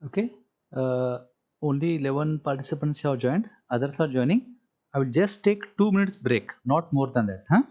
Okay. Uh, Only 11 participants have joined. Others are joining. I will just take 2 minutes break, not more than that. Huh?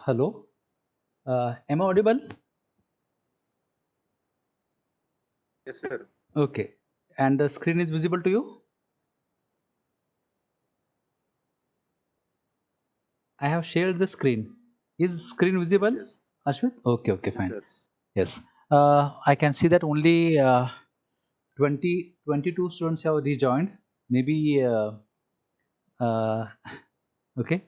Hello. Am I audible? Yes, sir. Okay. And the screen is visible to you? I have shared the screen. Is screen Yes, visible, yes. Ashwit? Okay, okay, Yes, fine. sir. Yes. I can see that only 22 students have rejoined. Maybe uh, okay,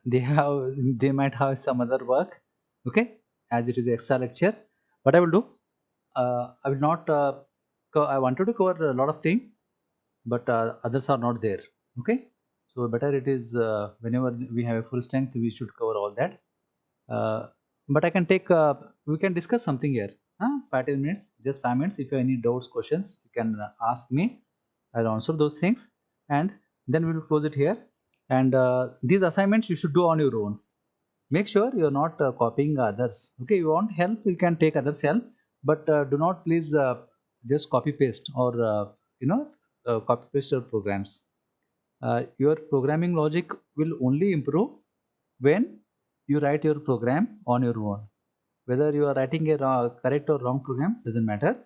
they might have some other work. Okay, as it is extra lecture. What I will do, I will not I wanted to cover a lot of things, but others are not there. Okay, so better it is, whenever we have a full strength we should cover all that. uh, but I can take, we can discuss something here, 5 10 minutes, just 5 minutes. If you have any doubts, questions, you can ask me. I'll answer those things, and then we will close it here. And these assignments you should do on your own. Make sure you're not copying others. Okay, you want help, you can take others help, but do not please just copy paste, or copy paste your programs. Your programming logic will only improve when you write your program on your own. Whether you are writing a correct or wrong program doesn't matter.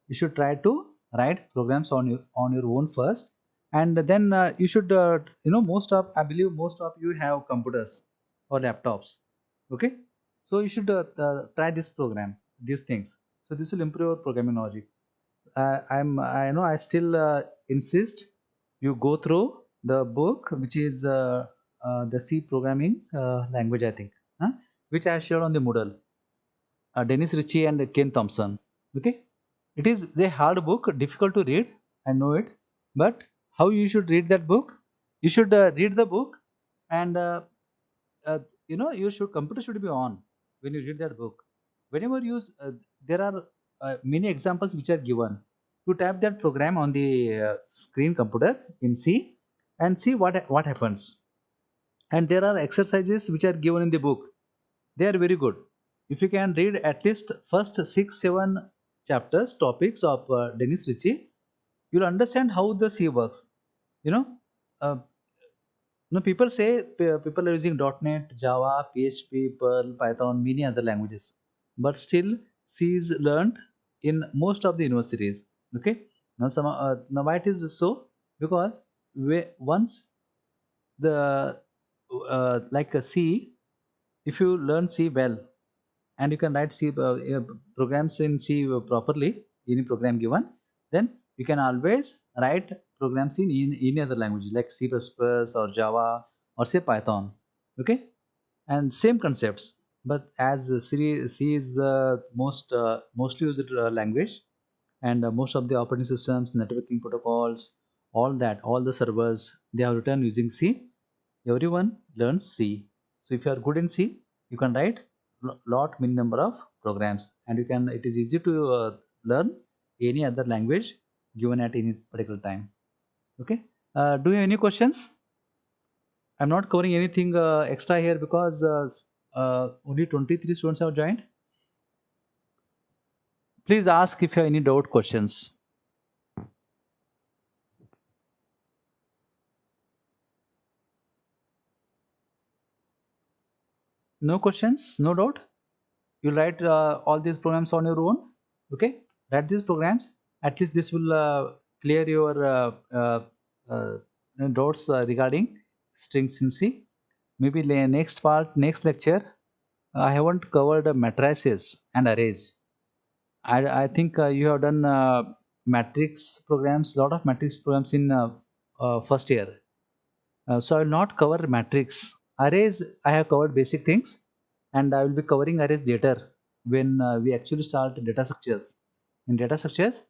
You should try to write programs on your own first, and then you should, most of, I believe most of you have computers or laptops. Okay, so you should try this program, these things. So this will improve your programming logic. I know I still insist you go through the book, which is the C programming language, I think, which I shared on the Moodle. Dennis Ritchie and Ken Thompson. Okay, it is a hard book, difficult to read. I know it, but how you should read that book? You should read the book, and uh, your should computer should be on when you read that book. Whenever you use, there are many examples which are given. You tap that program on the screen computer in C and see what happens. And there are exercises which are given in the book. They are very good. if you can read at least first 6-7 chapters topics of Dennis Ritchie, you'll understand how the C works. You know, uh, people say people are using .NET, Java, PHP, Perl, Python, many other languages, but still C is learned in most of the universities. Okay, now why it is so? Because once the like a C, if you learn C well and you can write C programs in C properly, any program given, then you can always write programs in any other language like C++ or Java or say Python. Okay, and same concepts. But as C is the mostly used language, and most of the operating systems, networking protocols, all the servers, they are written using C. Everyone learns C. So if you are good in C, you can write many number of programs, and you can. It is easy to learn any other language given at any particular time. Okay. Do you have any questions? I'm not covering anything extra here because only 23 students have joined. Please ask if you have any doubt questions. No questions, no doubt. You write all these programs on your own. Okay, write these programs. At least this will clear your uh, doubts regarding strings in C. Maybe next part, next lecture, I haven't covered matrices and arrays. I think you have done matrix programs, lot of matrix programs in first year. So I will not cover matrix. Arrays, I have covered basic things, and I will be covering arrays later when we actually start data structures. In data structures,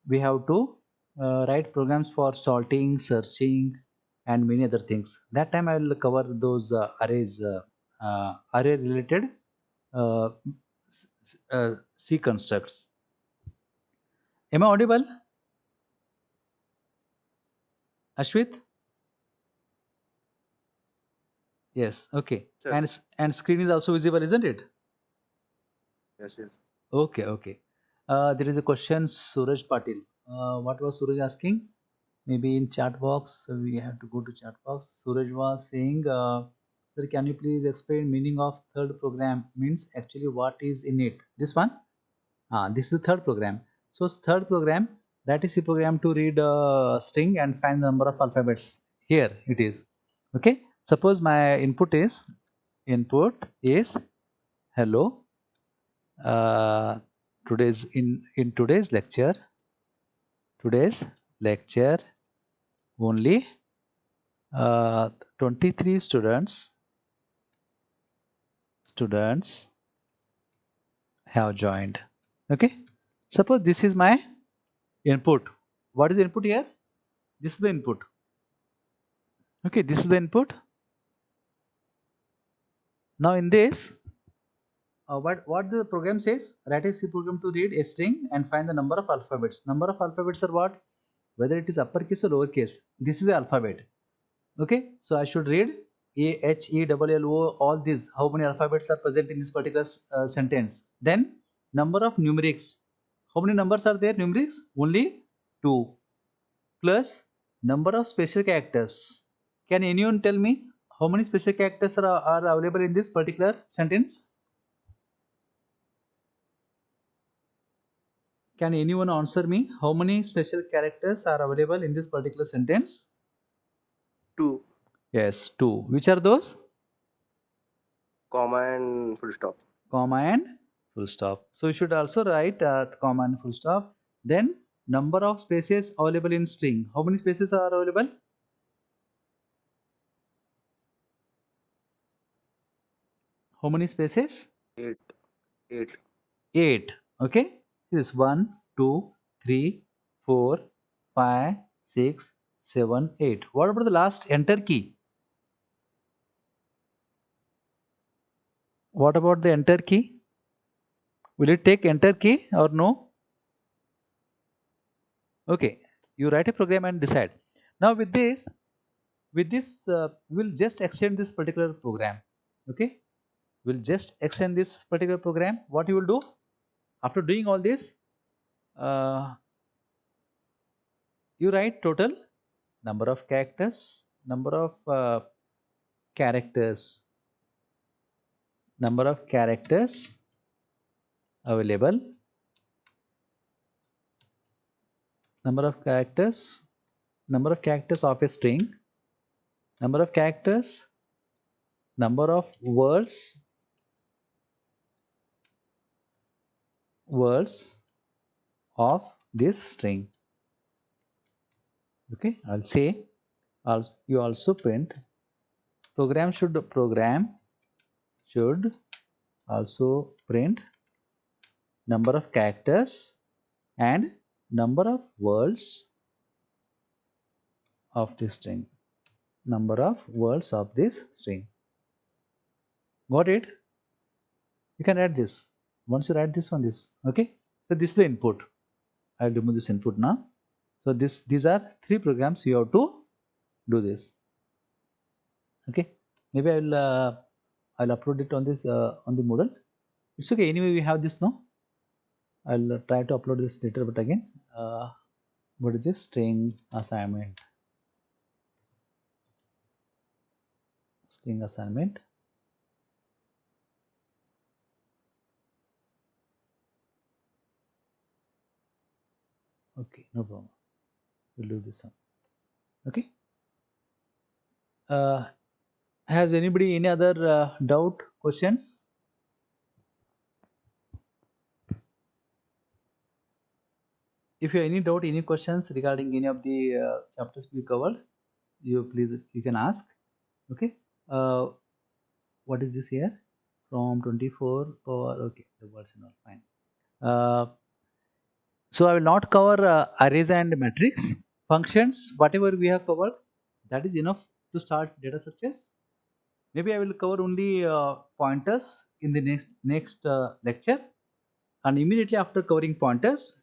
we have to write programs for sorting, searching, and many other things. That time I will cover those arrays, array related uh, C constructs. Am I audible, Ashwit? Yes. Okay. Sir. And screen is also visible, isn't it? Yes, yes. Okay, okay. There is a question, Suraj Patil. What was Suraj asking? Maybe in chat box, so we have to go to chat box. Suraj was saying, sir, can you please explain meaning of third program? Means actually what is in it? This one? This is the third program. So third program, that is the program to read a string and find the number of alphabets. Here it is. Okay. Suppose my input is hello. uh, today's lecture only uh, 23 students have joined. Okay, suppose this is my input. What is the input here? This is the input. Okay, this is the input. Now in this, what the program says, write a C program to read a string and find the number of alphabets. Number of alphabets are what? Whether it is uppercase or lowercase. This is the alphabet. Okay, so I should read A, H, E, L, L, O, all these. How many alphabets are present in this particular sentence? Then number of numerics. How many numbers are there? Numerics only 2, plus number of special characters. Can anyone tell me how many special characters are available in this particular sentence? Can anyone answer me how many special characters are available in this particular sentence? 2, Yes, 2. Which are those? comma and full stop. Comma and full stop. So you should also write comma and full stop. Then number of spaces available in string. How many spaces are available? How many spaces? 8, 8. 8. Okay. This is 1, 2, 3, 4, 5, 6, 7, 8. What about the last enter key? What about the enter key? Will it take enter key or no? Okay. You write a program and decide. Now with this we'll just extend this particular program. Okay. we'll just extend this particular program. What you will do after doing all this, you write total number of characters, number of characters, number of characters available, number of characters of a string, number of characters, number of words of this string. Okay, I'll say you also print program should also print number of characters and number of words of this string. Number of words of this string. Got it? You can write this. Once you write this one, this. Okay. So this is the input. I'll remove this input now. So these are three programs you have to do this. Okay. Maybe I'll upload it on this on the Moodle. It's okay. Anyway, we have this now. I'll try to upload this later, but again, what is this string assignment? String assignment. Okay, no problem. We'll do this one. Okay. Has anybody any other doubt, questions? If you have any doubt, any questions regarding any of the chapters we covered, you can ask. Okay. What is this here? From 24 power. Okay, the words are not fine. So I will not cover arrays and matrix functions. Whatever we have covered, that is enough to start data structures. Maybe I will cover only pointers in the next lecture, and immediately after covering pointers,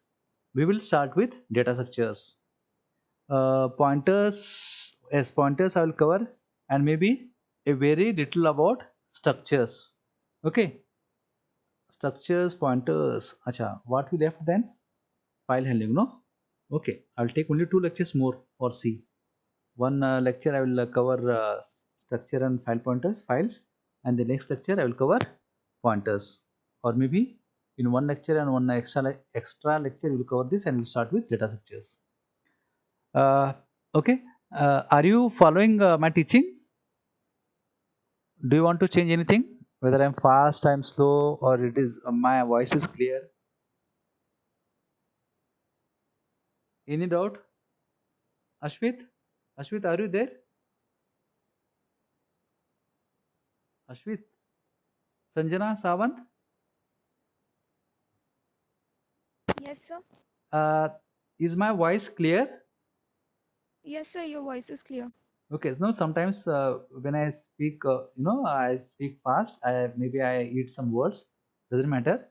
we will start with data structures. Pointers, yes, pointers I will cover, and maybe a very little about structures. Okay, structures, pointers. Acha, what we left then? File handling, no? Okay, I'll take only 2 lectures more for C. One lecture I will cover structure and file pointers, files, and the next lecture I will cover pointers. Or maybe in one lecture and one extra lecture we will cover this, and we'll start with data structures. Okay, are you following my teaching? Do you want to change anything? Whether I'm fast, I'm slow, or it is my voice is clear? Any doubt? Ashwit? Ashwit, are you there? Ashwit? Sanjana Sawant? Yes, sir. Is my voice clear? Yes, sir. Your voice is clear. Okay, so sometimes when I speak, I speak fast. Maybe I eat some words. Doesn't matter.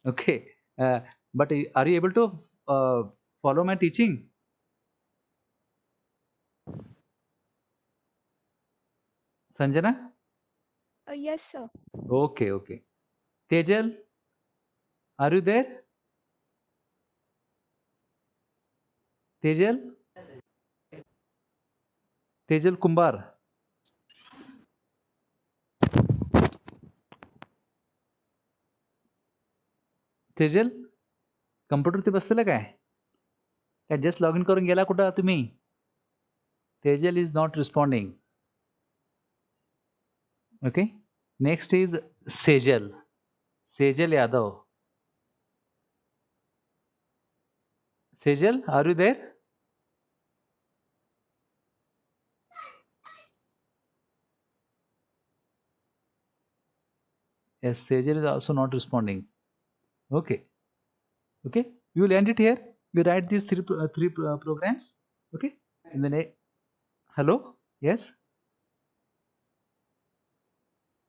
Okay, but are you able to follow my teaching? Sanjana? Yes, sir. Okay, okay. Tejal, are you there? Tejal? Tejal Kumbar. Tejal computer ते बसलेलं काय काय just log in करून गेला कुठं तुम्ही Tejal is not responding okay next is Sejal Sejal Yadav Sejal are you there yes Sejal is also not responding okay okay we will end it here we write these three programs okay in the hello yes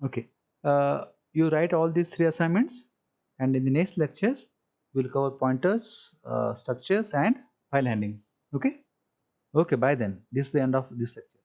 okay you write all these 3 assignments and in the next lectures we'll cover pointers structures and file handling okay okay bye then this is the end of this lecture